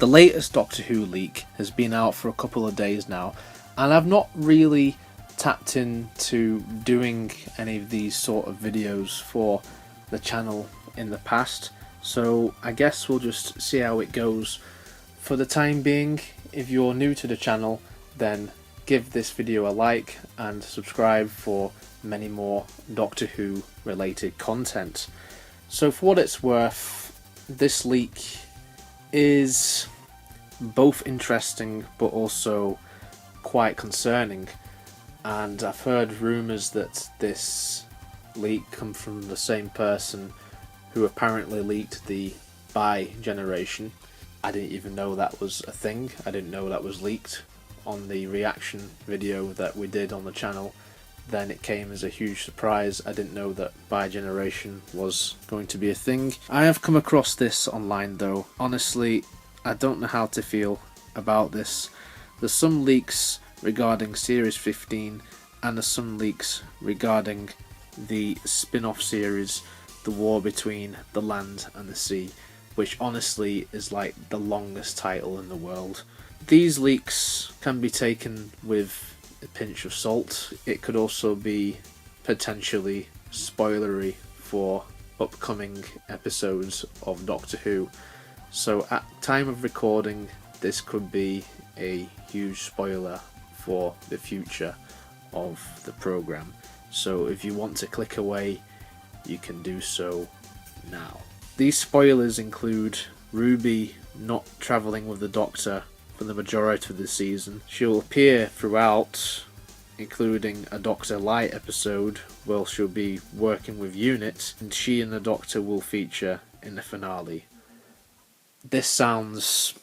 The latest Doctor Who leak has been out for a couple of days now, and I've not really tapped into doing any of these sort of videos for the channel in the past, so I guess we'll just see how it goes. For the time being, if you're new to the channel, then give this video a like and subscribe for many more Doctor Who related content. So for what it's worth, this leak is both interesting but also quite concerning, and I've heard rumours that this leak comes from the same person who apparently leaked the Bi generation. I didn't even know that was a thing. I didn't know that was leaked on the reaction video that we did on the channel. Then it came as a huge surprise. I didn't know that Bi generation was going to be a thing. I have come across this online though. Honestly, I don't know how to feel about this. There's some leaks regarding Series 15 and there's some leaks regarding the spin-off series, The War Between the Land and the Sea, which honestly is like the longest title in the world. These leaks can be taken with a pinch of salt. It could also be potentially spoilery for upcoming episodes of Doctor Who. So at time of recording, this could be a huge spoiler for the future of the programme. So if you want to click away, you can do so now. These spoilers include Ruby not travelling with the Doctor for the majority of the season. She'll appear throughout, including a Doctor Light episode where she'll be working with Unit, and she and the Doctor will feature in the finale. This sounds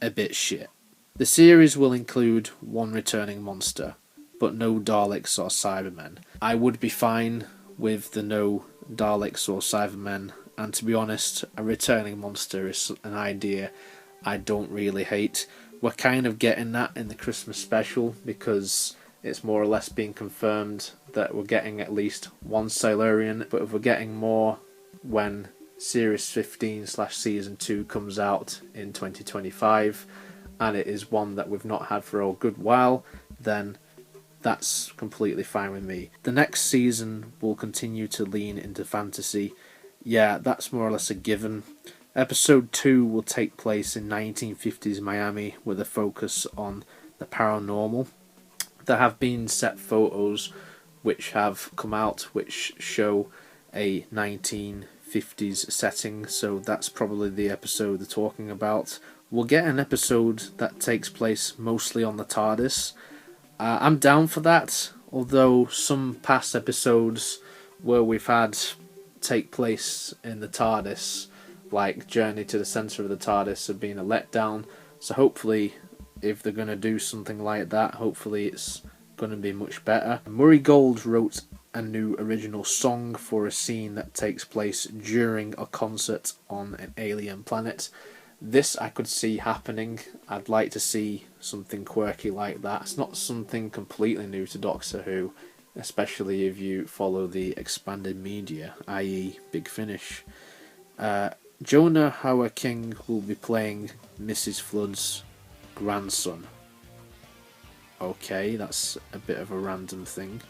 a bit shit. The series will include one returning monster, but no Daleks or Cybermen. I would be fine with the no Daleks or Cybermen, and to be honest, a returning monster is an idea I don't really hate. We're kind of getting that in the Christmas special because it's more or less being confirmed that we're getting at least one Silurian, but if we're getting more when Series 15/Season 2 comes out in 2025, and it is one that we've not had for a good while, then that's completely fine with me. The next season will continue to lean into fantasy. Yeah, that's more or less a given. Episode 2 will take place in 1950s Miami with a focus on the paranormal. There have been set photos which have come out which show a 1950s setting, so that's probably the episode they're talking about. We'll get an episode that takes place mostly on the TARDIS. I'm down for that, although some past episodes where we've had take place in the TARDIS, like Journey to the Centre of the TARDIS, have been a letdown. So hopefully, if they're going to do something like that, hopefully it's going to be much better. Murray Gold wrote a new original song for a scene that takes place during a concert on an alien planet. This I could see happening. I'd like to see something quirky like that. It's not something completely new to Doctor Who, especially if you follow the expanded media, i.e. Big Finish. Jonah Hauer-King will be playing Mrs. Flood's grandson. Okay, that's a bit of a random thing.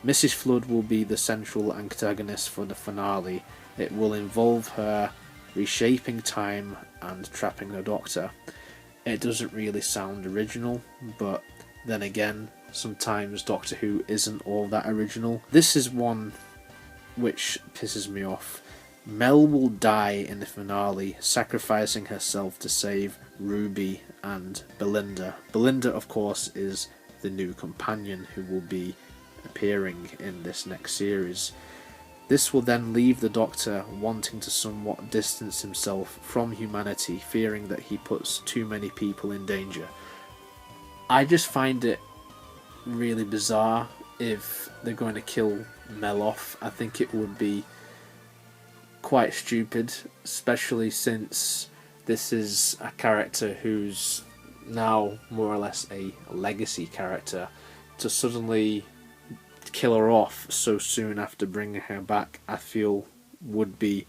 Mrs. Flood will be the central antagonist for the finale. It will involve her reshaping time and trapping the Doctor. It doesn't really sound original, but then again, sometimes Doctor Who isn't all that original. This is one which pisses me off. Mel will die in the finale, sacrificing herself to save Ruby and Belinda. Belinda, of course, is the new companion who will be appearing in this next series. This will then leave the Doctor wanting to somewhat distance himself from humanity, fearing that he puts too many people in danger. I just find it really bizarre if they're going to kill Mel off. I think it would be quite stupid, especially since this is a character who's now more or less a legacy character. To suddenly kill her off so soon after bringing her back, I feel would be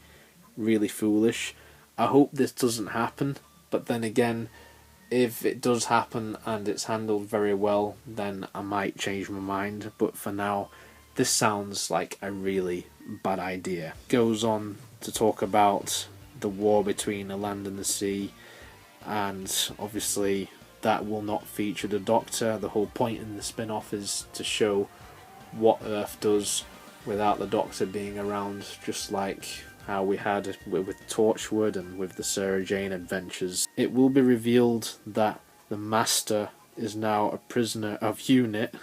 really foolish. I hope this doesn't happen, But then again, if it does happen and it's handled very well, then I might change my mind. But for now, this sounds like a really bad idea. Goes on to talk about the war between the land and the sea, and obviously that will not feature the Doctor. The whole point in the spin-off is to show what Earth does without the Doctor being around, just like how we had with Torchwood and with the Sarah Jane adventures. It will be revealed that the Master is now a prisoner of UNIT.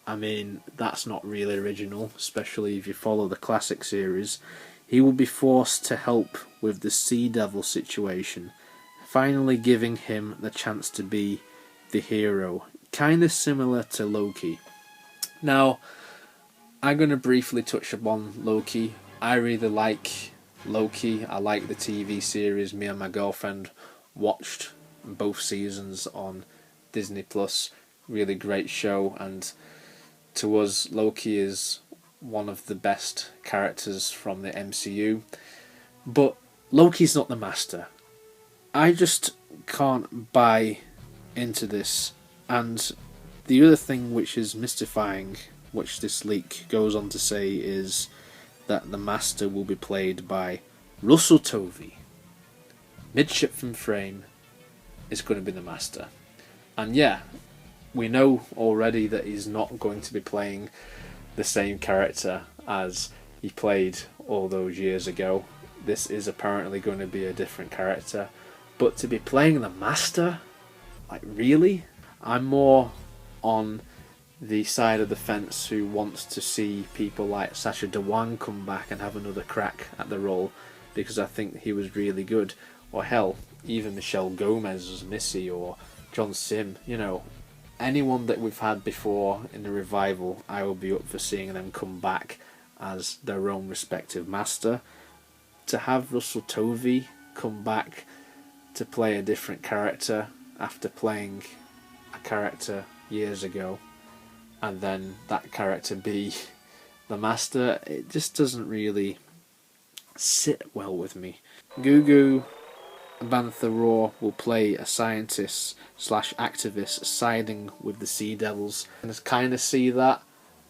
I mean, that's not really original, especially if you follow the classic series. He will be forced to help with the Sea Devil situation, finally giving him the chance to be the hero, kind of similar to Loki. Now, I'm going to briefly touch upon Loki. I really like Loki. I like the TV series. Me and my girlfriend watched both seasons on Disney Plus. Really great show, and to us, Loki is one of the best characters from the MCU. But Loki's not the Master. I just can't buy into this. And the other thing which is mystifying, which this leak goes on to say, is that the Master will be played by Russell Tovey. Midship from Frame is going to be the Master. And yeah, we know already that he's not going to be playing the same character as he played all those years ago. This is apparently going to be a different character. But to be playing the Master? Like, really? I'm more on the side of the fence who wants to see people like Sacha Dhawan come back and have another crack at the role, because I think he was really good. Or hell, even Michelle Gomez as Missy, or John Sim, you know, anyone that we've had before in the revival, I will be up for seeing them come back as their own respective Master. To have Russell Tovey come back to play a different character after playing a character years ago, and then that character be the Master, it just doesn't really sit well with me. Gugu Bantha Raw will play a scientist slash activist siding with the Sea Devils, and I kind of see that,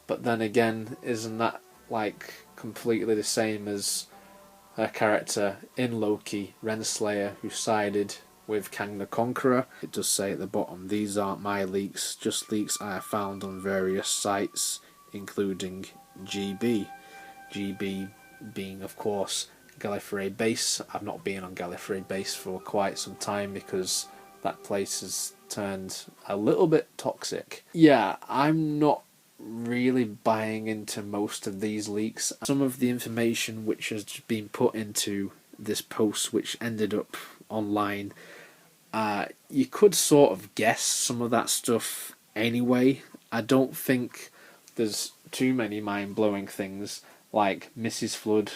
but then again, isn't that like completely the same as her character in Loki, Renslayer, who sided with Kang the Conqueror? It does say at the bottom, these aren't my leaks, just leaks I have found on various sites, including GB. GB being, of course, Gallifrey Base. I've not been on Gallifrey Base for quite some time because that place has turned a little bit toxic. Yeah, I'm not really buying into most of these leaks. Some of the information which has been put into this post, which ended up online, you could sort of guess some of that stuff anyway. I don't think there's too many mind-blowing things, like Mrs. Flood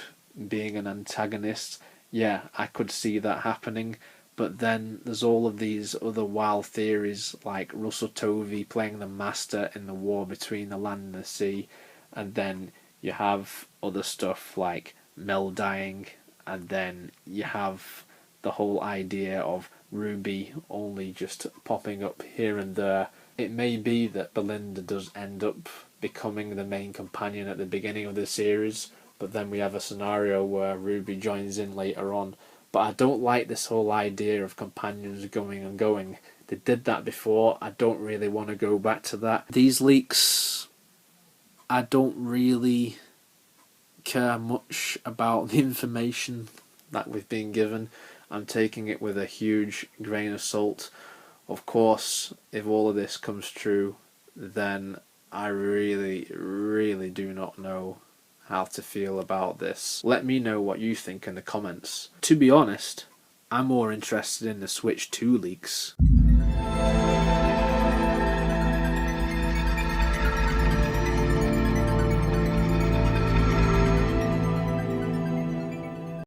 being an antagonist. Yeah, I could see that happening. But then there's all of these other wild theories, like Russell Tovey playing the Master in the war between the land and the sea, and then you have other stuff like Mel dying, and then you have the whole idea of Ruby only just popping up here and there. It may be that Belinda does end up becoming the main companion at the beginning of the series, but then we have a scenario where Ruby joins in later on. But I don't like this whole idea of companions going and going. They did that before. I don't really want to go back to that. These leaks, I don't really care much about the information that we've been given. I'm taking it with a huge grain of salt. Of course, if all of this comes true, then I really, really do not know how to feel about this. Let me know what you think in the comments. To be honest, I'm more interested in the Switch 2 leaks.